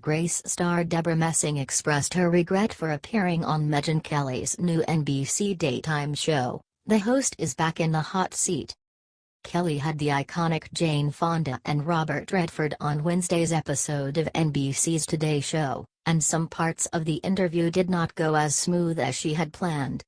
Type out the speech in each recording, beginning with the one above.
Grace star Deborah Messing expressed her regret for appearing on Megyn Kelly's new NBC daytime show. The host is back in the hot seat. Kelly had the iconic Jane Fonda and Robert Redford on Wednesday's episode of NBC's Today Show, and some parts of the interview did not go as smooth as she had planned.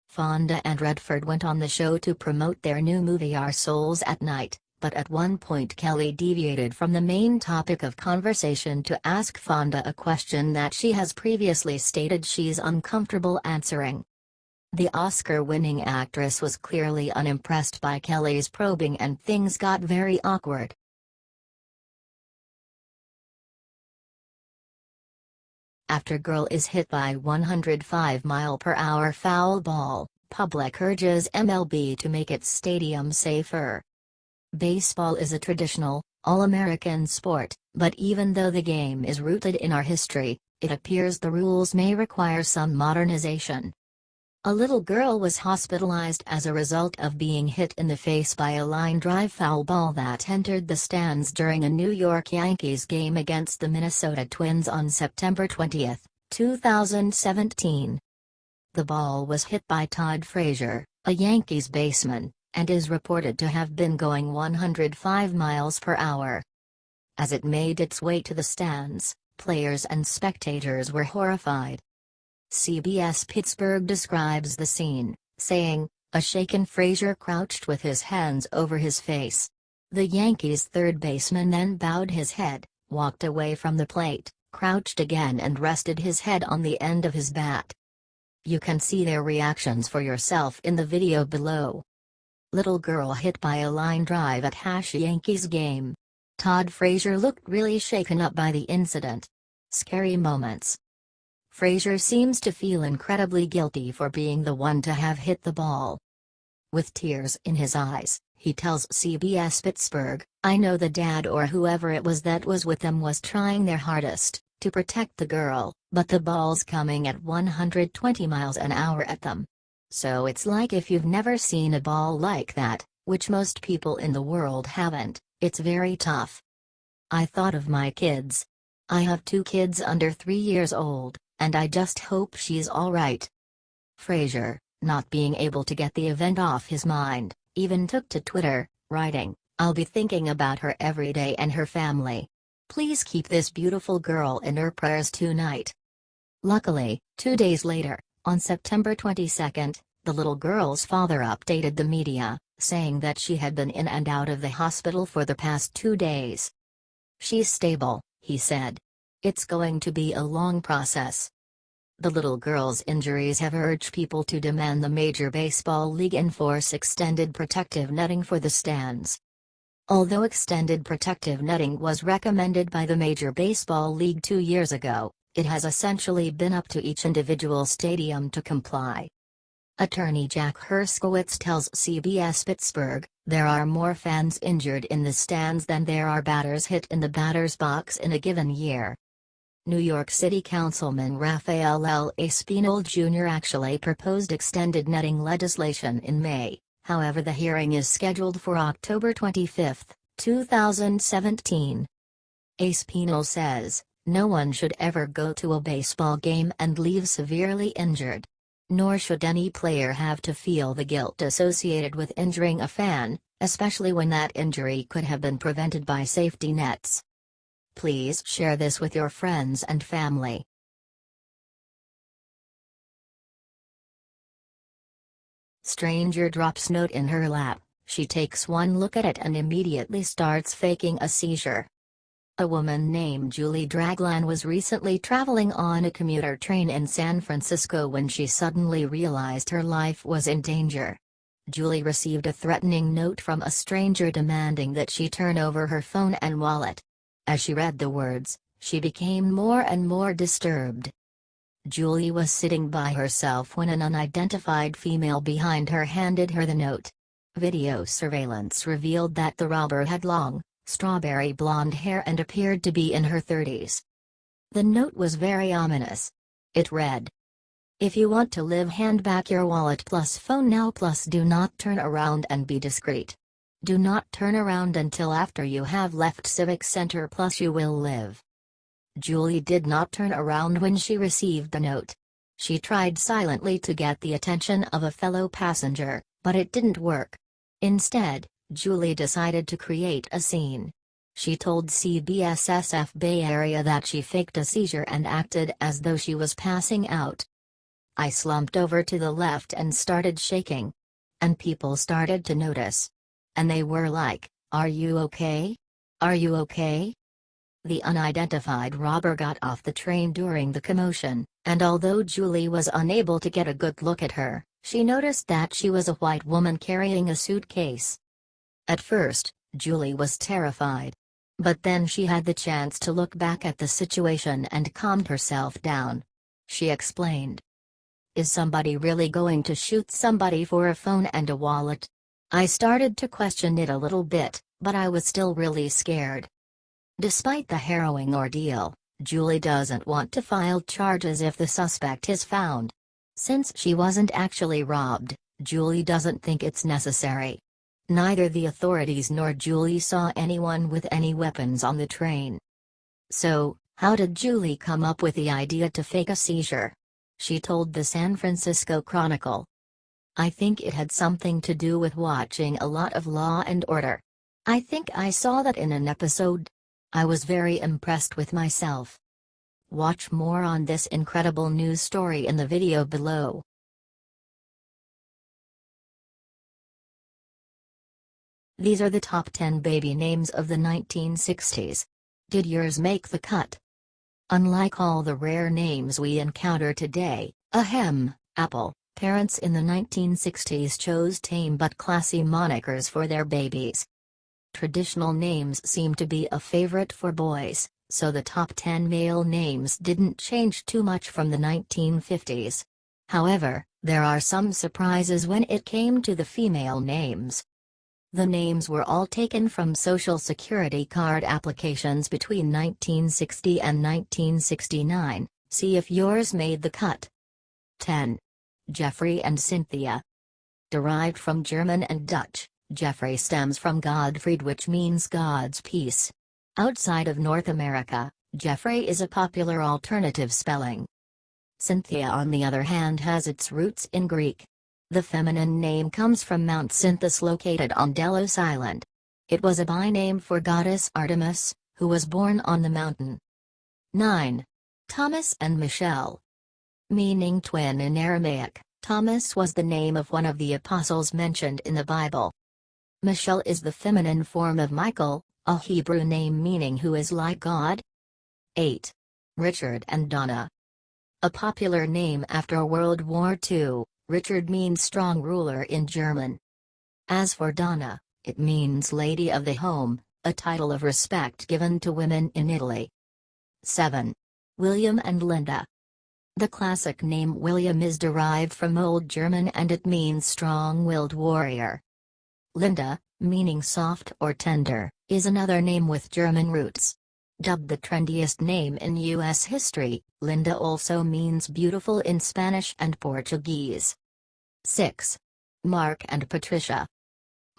Fonda and Redford went on the show to promote their new movie Our Souls at Night, but at one point Kelly deviated from the main topic of conversation to ask Fonda a question that she has previously stated she's uncomfortable answering. The Oscar-winning actress was clearly unimpressed by Kelly's probing and things got very awkward. After girl is hit by 105-mile-per-hour foul ball, public urges MLB to make its stadium safer. Baseball is a traditional, all-American sport, but even though the game is rooted in our history, it appears the rules may require some modernization. A little girl was hospitalized as a result of being hit in the face by a line drive foul ball that entered the stands during a New York Yankees game against the Minnesota Twins on September 20, 2017. The ball was hit by Todd Frazier, a Yankees baseman, and is reported to have been going 105 miles per hour. As it made its way to the stands, players and spectators were horrified. CBS Pittsburgh describes the scene, saying, "A shaken Frazier crouched with his hands over his face. The Yankees' third baseman then bowed his head, walked away from the plate, crouched again and rested his head on the end of his bat." You can see their reactions for yourself in the video below. Little girl hit by a line drive at Yankees game. Todd Frazier looked really shaken up by the incident. Scary moments. Frazier seems to feel incredibly guilty for being the one to have hit the ball. With tears in his eyes, he tells CBS Pittsburgh, "I know the dad or whoever it was that was with them was trying their hardest to protect the girl, but the ball's coming at 120 miles an hour at them. So it's like if you've never seen a ball like that, which most people in the world haven't, it's very tough. I thought of my kids. I have 2 kids under 3 years old. And I just hope she's alright." Frazier, not being able to get the event off his mind, even took to Twitter, writing, "I'll be thinking about her every day and her family. Please keep this beautiful girl in your prayers tonight." Luckily, 2 days later, on September 22, the little girl's father updated the media, saying that she had been in and out of the hospital for the past 2 days. "She's stable," he said. "It's going to be a long process." The little girl's injuries have urged people to demand the Major Baseball League enforce extended protective netting for the stands. Although extended protective netting was recommended by the Major Baseball League 2 years ago, it has essentially been up to each individual stadium to comply. Attorney Jack Herskowitz tells CBS Pittsburgh, "There are more fans injured in the stands than there are batters hit in the batter's box in a given year." New York City Councilman Raphael L. Espinal Jr. actually proposed extended netting legislation in May, however the hearing is scheduled for October 25, 2017. Espinal says, "No one should ever go to a baseball game and leave severely injured. Nor should any player have to feel the guilt associated with injuring a fan, especially when that injury could have been prevented by safety nets. Please share this with your friends and family." Stranger drops note in her lap, she takes one look at it and immediately starts faking a seizure. A woman named Julie Draglan was recently traveling on a commuter train in San Francisco when she suddenly realized her life was in danger. Julie received a threatening note from a stranger demanding that she turn over her phone and wallet. As she read the words, she became more and more disturbed. Julie was sitting by herself when an unidentified female behind her handed her the note. Video surveillance revealed that the robber had long, strawberry blonde hair and appeared to be in her 30s. The note was very ominous. It read, "If you want to live, hand back your wallet plus phone now plus do not turn around and be discreet. Do not turn around until after you have left Civic Center plus you will live." Julie did not turn around when she received the note. She tried silently to get the attention of a fellow passenger, but it didn't work. Instead, Julie decided to create a scene. She told CBS SF Bay Area that she faked a seizure and acted as though she was passing out. "I slumped over to the left and started shaking. And people started to notice. And they were like, 'Are you okay? Are you okay?'" The unidentified robber got off the train during the commotion, and although Julie was unable to get a good look at her, she noticed that she was a white woman carrying a suitcase. At first, Julie was terrified. But then she had the chance to look back at the situation and calmed herself down. She explained, "Is somebody really going to shoot somebody for a phone and a wallet?" "I started to question it a little bit, but I was still really scared." Despite the harrowing ordeal, Julie doesn't want to file charges if the suspect is found. Since she wasn't actually robbed, Julie doesn't think it's necessary. Neither the authorities nor Julie saw anyone with any weapons on the train. So, how did Julie come up with the idea to fake a seizure? She told the San Francisco Chronicle, "I think it had something to do with watching a lot of Law and Order. I think I saw that in an episode. I was very impressed with myself." Watch more on this incredible news story in the video below. These are the top 10 baby names of the 1960s. Did yours make the cut? Unlike all the rare names we encounter today, Apple, parents in the 1960s chose tame but classy monikers for their babies. Traditional names seem to be a favorite for boys, so the top 10 male names didn't change too much from the 1950s. However, there are some surprises when it came to the female names. The names were all taken from Social Security card applications between 1960 and 1969, see if yours made the cut. 10. Jeffrey and Cynthia. Derived from German and Dutch, Jeffrey stems from Gottfried, which means God's peace. Outside of North America, Jeffrey is a popular alternative spelling. Cynthia, on the other hand, has its roots in Greek. The feminine name comes from Mount Cynthus, located on Delos Island. It was a byname for goddess Artemis, who was born on the mountain. 9. Thomas and Michelle. Meaning twin in Aramaic, Thomas was the name of one of the apostles mentioned in the Bible. Michelle is the feminine form of Michael, a Hebrew name meaning who is like God. 8. Richard and Donna. A popular name after World War II, Richard means strong ruler in German. As for Donna, it means lady of the home, a title of respect given to women in Italy. 7. William and Linda. The classic name William is derived from Old German and it means strong-willed warrior. Linda, meaning soft or tender, is another name with German roots. Dubbed the trendiest name in U.S. history, Linda also means beautiful in Spanish and Portuguese. 6. Mark and Patricia.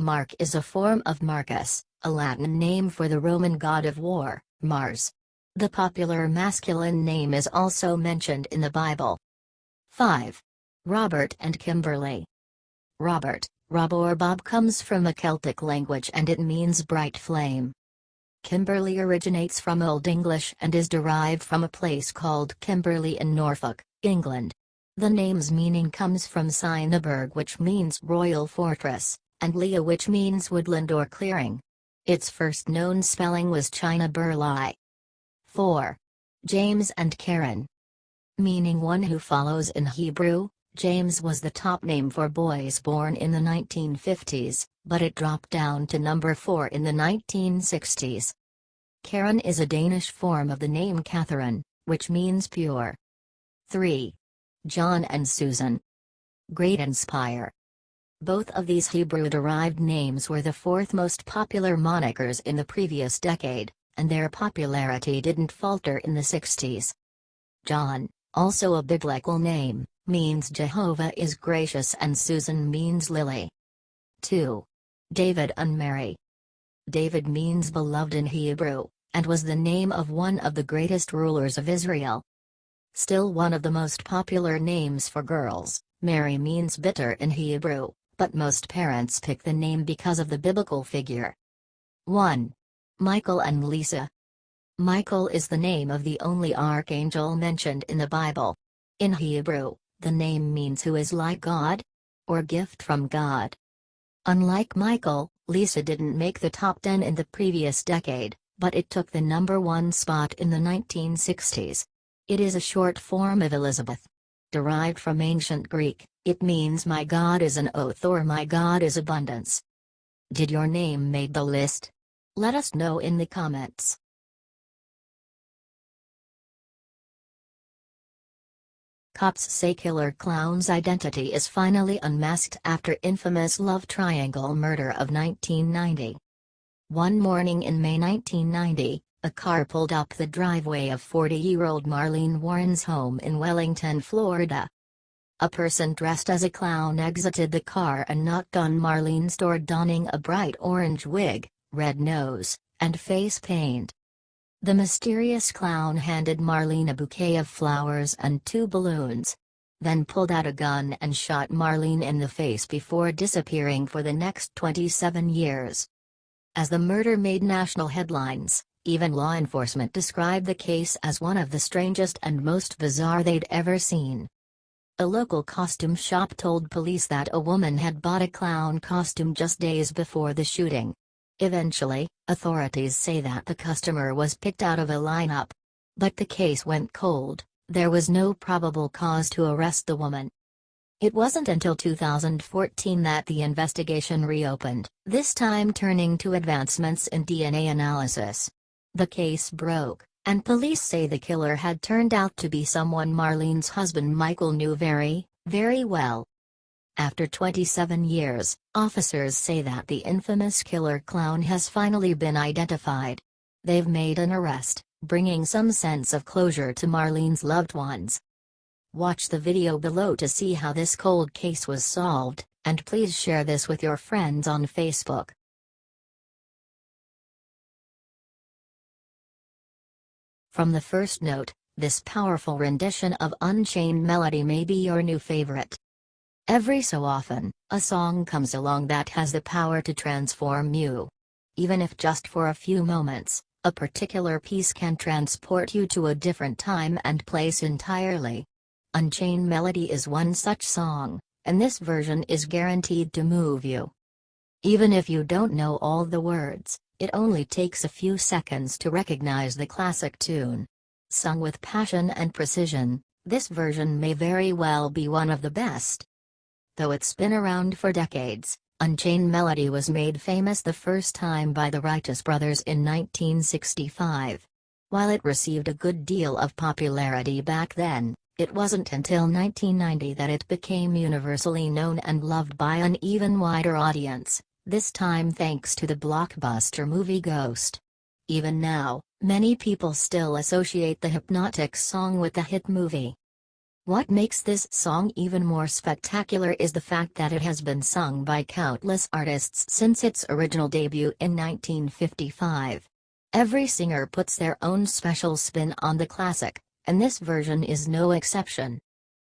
Mark is a form of Marcus, a Latin name for the Roman god of war, Mars. The popular masculine name is also mentioned in the Bible. 5. Robert and Kimberly. Robert, Rob or Bob, comes from a Celtic language and it means bright flame. Kimberly originates from Old English and is derived from a place called Kimberley in Norfolk, England. The name's meaning comes from Cynaburg, which means royal fortress, and Lea, which means woodland or clearing. Its first known spelling was China Burlai. 4. James and Karen. Meaning one who follows in Hebrew, James was the top name for boys born in the 1950s, but it dropped down to number 4 in the 1960s. Karen is a Danish form of the name Catherine, which means pure. 3. John and Susan. Great Inspire. Both of these Hebrew-derived names were the fourth most popular monikers in the previous decade, and their popularity didn't falter in the 60s. John, also a biblical name, means Jehovah is gracious, and Susan means lily. 2. David and Mary. David means beloved in Hebrew, and was the name of one of the greatest rulers of Israel. Still one of the most popular names for girls, Mary means bitter in Hebrew, but most parents pick the name because of the biblical figure. 1. Michael and Lisa. Michael is the name of the only archangel mentioned in the Bible. In Hebrew, the name means who is like God, or gift from God. Unlike Michael, Lisa didn't make the top 10 in the previous decade, but it took the #1 spot in the 1960s. It is a short form of Elizabeth. Derived from ancient Greek, it means my God is an oath or my God is abundance. Did your name make the list? Let us know in the comments. Cops say killer clown's identity is finally unmasked after infamous love triangle murder of 1990. One morning in May 1990, a car pulled up the driveway of 40-year-old Marlene Warren's home in Wellington, Florida. A person dressed as a clown exited the car and knocked on Marlene's door, donning a bright orange wig, red nose, and face paint. The mysterious clown handed Marlene a bouquet of flowers and 2 balloons, then pulled out a gun and shot Marlene in the face before disappearing for the next 27 years. As the murder made national headlines, even law enforcement described the case as one of the strangest and most bizarre they'd ever seen. A local costume shop told police that a woman had bought a clown costume just days before the shooting. Eventually, authorities say that the customer was picked out of a lineup. But the case went cold. There was no probable cause to arrest the woman. It wasn't until 2014 that the investigation reopened, this time turning to advancements in DNA analysis. The case broke, and police say the killer had turned out to be someone Marlene's husband Michael knew very, very well. After 27 years, officers say that the infamous killer clown has finally been identified. They've made an arrest, bringing some sense of closure to Marlene's loved ones. Watch the video below to see how this cold case was solved, and please share this with your friends on Facebook. From the first note, this powerful rendition of Unchained Melody may be your new favorite. Every so often, a song comes along that has the power to transform you. Even if just for a few moments, a particular piece can transport you to a different time and place entirely. Unchained Melody is one such song, and this version is guaranteed to move you. Even if you don't know all the words, it only takes a few seconds to recognize the classic tune. Sung with passion and precision, this version may very well be one of the best. Though it's been around for decades, Unchained Melody was made famous the first time by the Righteous Brothers in 1965. While it received a good deal of popularity back then, it wasn't until 1990 that it became universally known and loved by an even wider audience, this time thanks to the blockbuster movie Ghost. Even now, many people still associate the hypnotic song with the hit movie. What makes this song even more spectacular is the fact that it has been sung by countless artists since its original debut in 1955. Every singer puts their own special spin on the classic, and this version is no exception.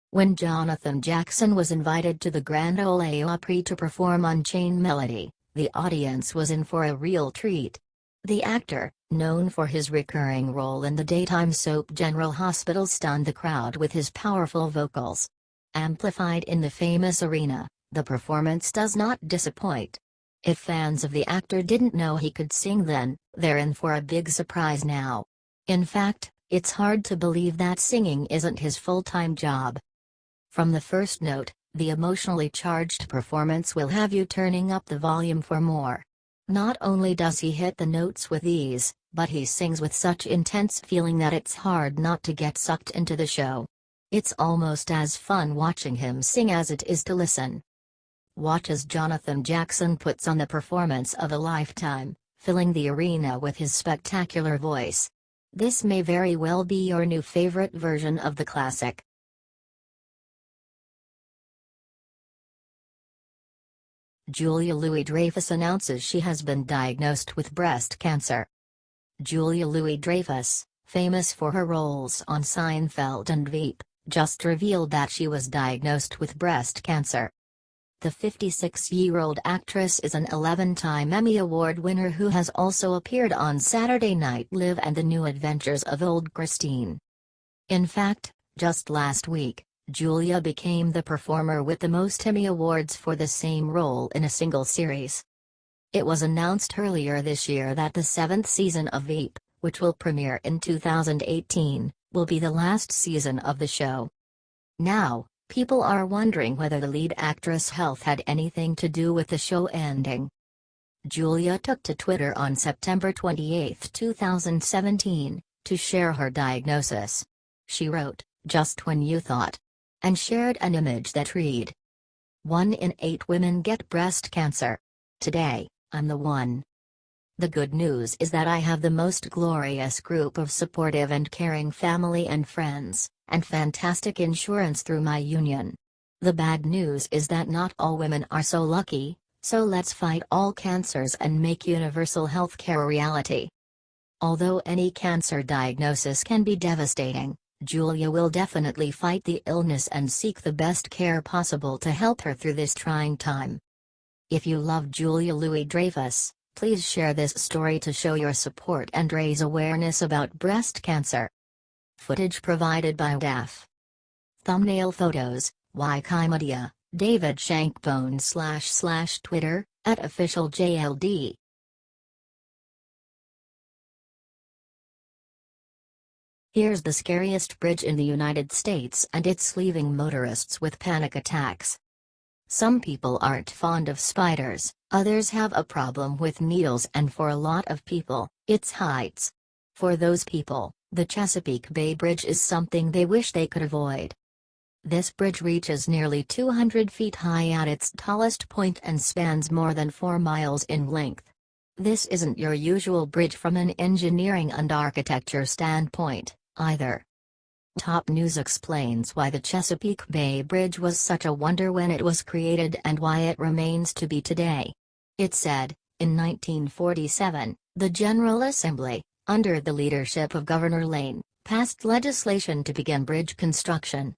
When Jonathan Jackson was invited to the Grand Ole Opry to perform Unchained Melody, the audience was in for a real treat. The actor, known for his recurring role in the daytime soap General Hospital, stunned the crowd with his powerful vocals. Amplified in the famous arena, the performance does not disappoint. If fans of the actor didn't know he could sing then, they're in for a big surprise now. In fact, it's hard to believe that singing isn't his full-time job. From the first note, the emotionally charged performance will have you turning up the volume for more. Not only does he hit the notes with ease, but he sings with such intense feeling that it's hard not to get sucked into the show. It's almost as fun watching him sing as it is to listen. Watch as Jonathan Jackson puts on the performance of a lifetime, filling the arena with his spectacular voice. This may very well be your new favorite version of the classic. Julia Louis-Dreyfus announces she has been diagnosed with breast cancer. Julia Louis-Dreyfus, famous for her roles on Seinfeld and Veep, just revealed that she was diagnosed with breast cancer. The 56-year-old actress is an 11-time Emmy Award winner who has also appeared on Saturday Night Live and The New Adventures of Old Christine. In fact, just last week, Julia became the performer with the most Emmy Awards for the same role in a single series. It was announced earlier this year that the 7th season of Veep, which will premiere in 2018, will be the last season of the show. Now, people are wondering whether the lead actress' health had anything to do with the show ending. Julia took to Twitter on September 28, 2017, to share her diagnosis. She wrote, "Just when you thought," and shared an image that read, "1 in 8 women get breast cancer. Today, I'm the one. The good news is that I have the most glorious group of supportive and caring family and friends, and fantastic insurance through my union. The bad news is that not all women are so lucky, so let's fight all cancers and make universal health care a reality." Although any cancer diagnosis can be devastating, Julia will definitely fight the illness and seek the best care possible to help her through this trying time. If you love Julia Louis-Dreyfus, please share this story to show your support and raise awareness about breast cancer. Footage provided by DAF. Thumbnail photos, Wikimedia, David Shankbone / Twitter, @officialjld. Here's the scariest bridge in the United States and it's leaving motorists with panic attacks. Some people aren't fond of spiders, others have a problem with needles, and for a lot of people, it's heights. For those people, the Chesapeake Bay Bridge is something they wish they could avoid. This bridge reaches nearly 200 feet high at its tallest point and spans more than 4 miles in length. This isn't your usual bridge from an engineering and architecture standpoint, either. Top News explains why the Chesapeake Bay Bridge was such a wonder when it was created and why it remains to be today. It said, in 1947, the General Assembly, under the leadership of Governor Lane, passed legislation to begin bridge construction.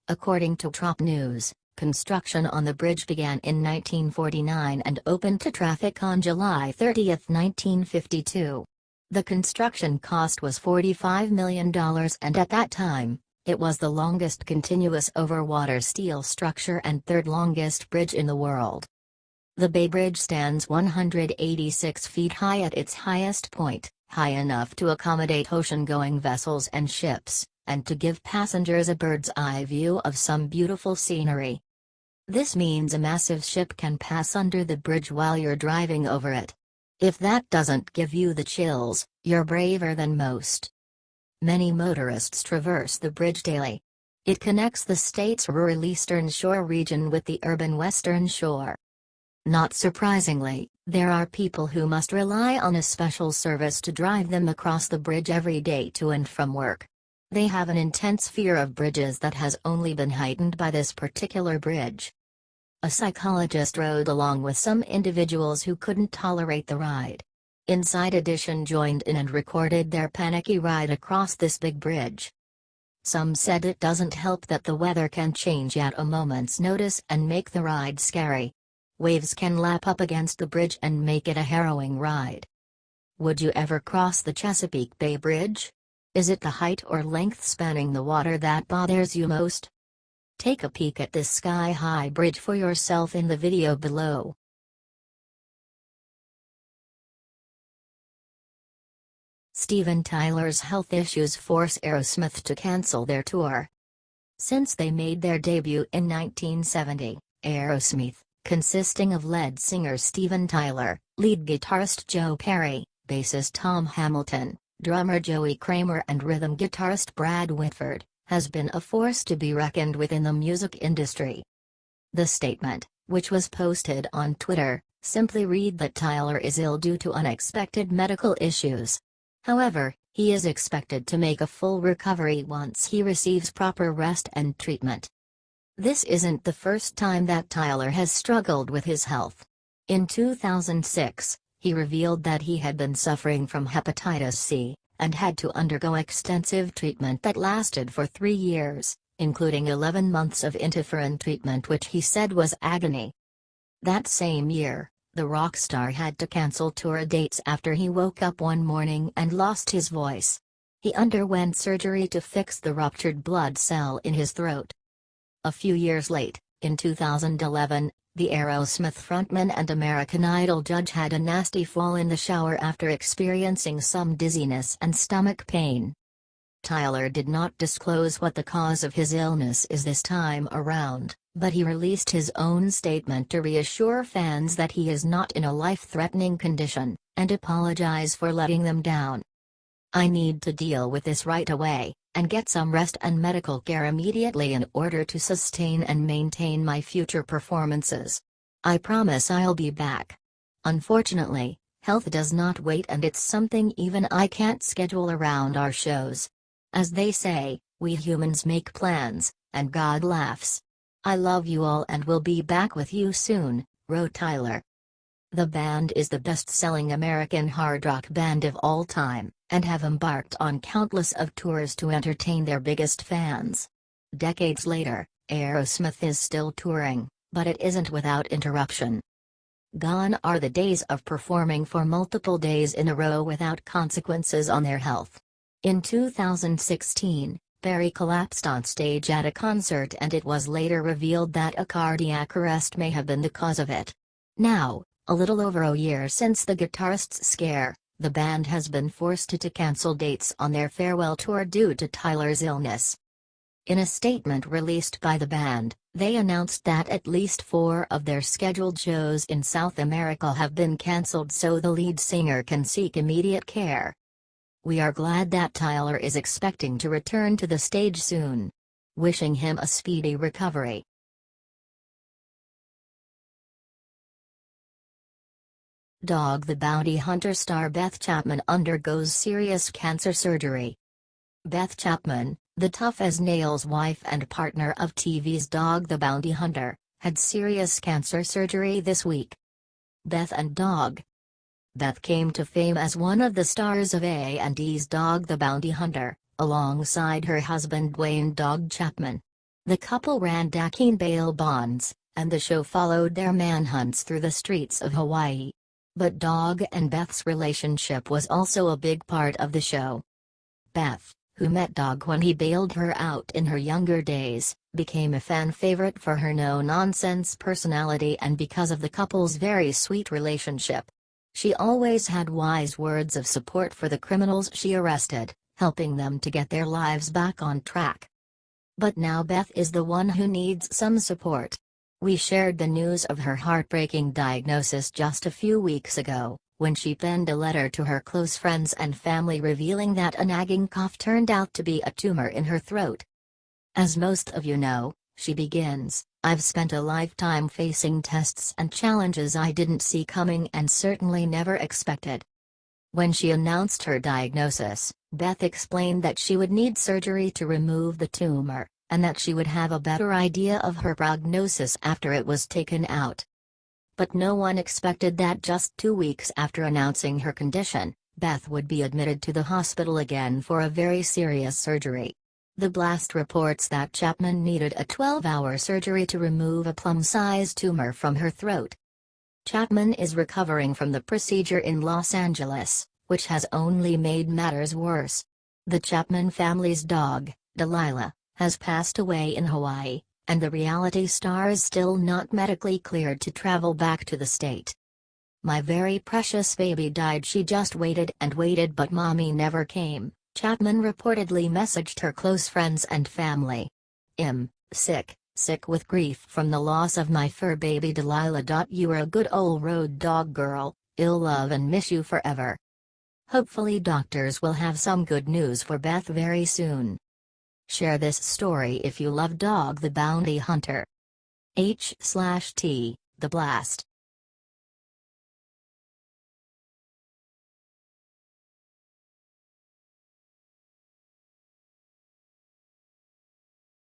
According to Top News, construction on the bridge began in 1949 and opened to traffic on July 30, 1952. The construction cost was $45 million and at that time, it was the longest continuous overwater steel structure and third longest bridge in the world. The Bay Bridge stands 186 feet high at its highest point, high enough to accommodate ocean-going vessels and ships, and to give passengers a bird's-eye view of some beautiful scenery. This means a massive ship can pass under the bridge while you're driving over it. If that doesn't give you the chills, you're braver than most. Many motorists traverse the bridge daily. It connects the state's rural Eastern Shore region with the urban Western Shore. Not surprisingly, there are people who must rely on a special service to drive them across the bridge every day to and from work. They have an intense fear of bridges that has only been heightened by this particular bridge. A psychologist rode along with some individuals who couldn't tolerate the ride. Inside Edition joined in and recorded their panicky ride across this big bridge. Some said it doesn't help that the weather can change at a moment's notice and make the ride scary. Waves can lap up against the bridge and make it a harrowing ride. Would you ever cross the Chesapeake Bay Bridge? Is it the height or length spanning the water that bothers you most? Take a peek at this sky-high bridge for yourself in the video below. Steven Tyler's health issues force Aerosmith to cancel their tour. Since they made their debut in 1970, Aerosmith, consisting of lead singer Steven Tyler, lead guitarist Joe Perry, bassist Tom Hamilton, drummer Joey Kramer and rhythm guitarist Brad Whitford, has been a force to be reckoned with in the music industry. The statement, which was posted on Twitter, simply read that Tyler is ill due to unexpected medical issues. However, he is expected to make a full recovery once he receives proper rest and treatment. This isn't the first time that Tyler has struggled with his health. In 2006, he revealed that he had been suffering from hepatitis C, and had to undergo extensive treatment that lasted for 3 years, including 11 months of interferon treatment which he said was agony. That same year, the rock star had to cancel tour dates after he woke up one morning and lost his voice. He underwent surgery to fix the ruptured blood cell in his throat. A few years late, in 2011, the Aerosmith frontman and American Idol judge had a nasty fall in the shower after experiencing some dizziness and stomach pain. Tyler did not disclose what the cause of his illness is this time around, but he released his own statement to reassure fans that he is not in a life-threatening condition, and apologize for letting them down. "I need to deal with this right away, and get some rest and medical care immediately in order to sustain and maintain my future performances. I promise I'll be back. Unfortunately, health does not wait, and it's something even I can't schedule around our shows. As they say, we humans make plans, and God laughs. I love you all and will be back with you soon," wrote Tyler. The band is the best-selling American hard rock band of all time, and have embarked on countless of tours to entertain their biggest fans. Decades later, Aerosmith is still touring, but it isn't without interruption. Gone are the days of performing for multiple days in a row without consequences on their health. In 2016, Perry collapsed on stage at a concert, and it was later revealed that a cardiac arrest may have been the cause of it. Now, a little over a year since the guitarist's scare, the band has been forced to cancel dates on their farewell tour due to Tyler's illness. In a statement released by the band, they announced that at least 4 of their scheduled shows in South America have been cancelled so the lead singer can seek immediate care. "We are glad that Tyler is expecting to return to the stage soon. Wishing him a speedy recovery." Dog the Bounty Hunter star Beth Chapman undergoes serious cancer surgery. Beth Chapman, the tough-as-nails wife and partner of TV's Dog the Bounty Hunter, had serious cancer surgery this week. Beth and Dog. Beth came to fame as one of the stars of A&E's Dog the Bounty Hunter, alongside her husband Dwayne "Dog" Chapman. The couple ran Dakin bail bonds, and the show followed their manhunts through the streets of Hawaii. But Dog and Beth's relationship was also a big part of the show. Beth, who met Dog when he bailed her out in her younger days, became a fan favorite for her no-nonsense personality and because of the couple's very sweet relationship. She always had wise words of support for the criminals she arrested, helping them to get their lives back on track. But now Beth is the one who needs some support. We shared the news of her heartbreaking diagnosis just a few weeks ago, when she penned a letter to her close friends and family revealing that a nagging cough turned out to be a tumor in her throat. "As most of you know," she begins, "I've spent a lifetime facing tests and challenges I didn't see coming and certainly never expected." When she announced her diagnosis, Beth explained that she would need surgery to remove the tumor, and that she would have a better idea of her prognosis after it was taken out. But no one expected that just 2 weeks after announcing her condition, Beth would be admitted to the hospital again for a very serious surgery. The Blast reports that Chapman needed a 12-hour surgery to remove a plum-sized tumor from her throat. Chapman is recovering from the procedure in Los Angeles, which has only made matters worse. The Chapman family's dog, Delilah, has passed away in Hawaii, and the reality star is still not medically cleared to travel back to the state. "My very precious baby died. She just waited and waited but mommy never came," Chapman reportedly messaged her close friends and family. Sick with grief from the loss of my fur baby Delilah. You were a good old road dog girl, ill love and miss you forever. Hopefully doctors will have some good news for Beth very soon. Share this story if you love Dog the Bounty Hunter. /T, The Blast.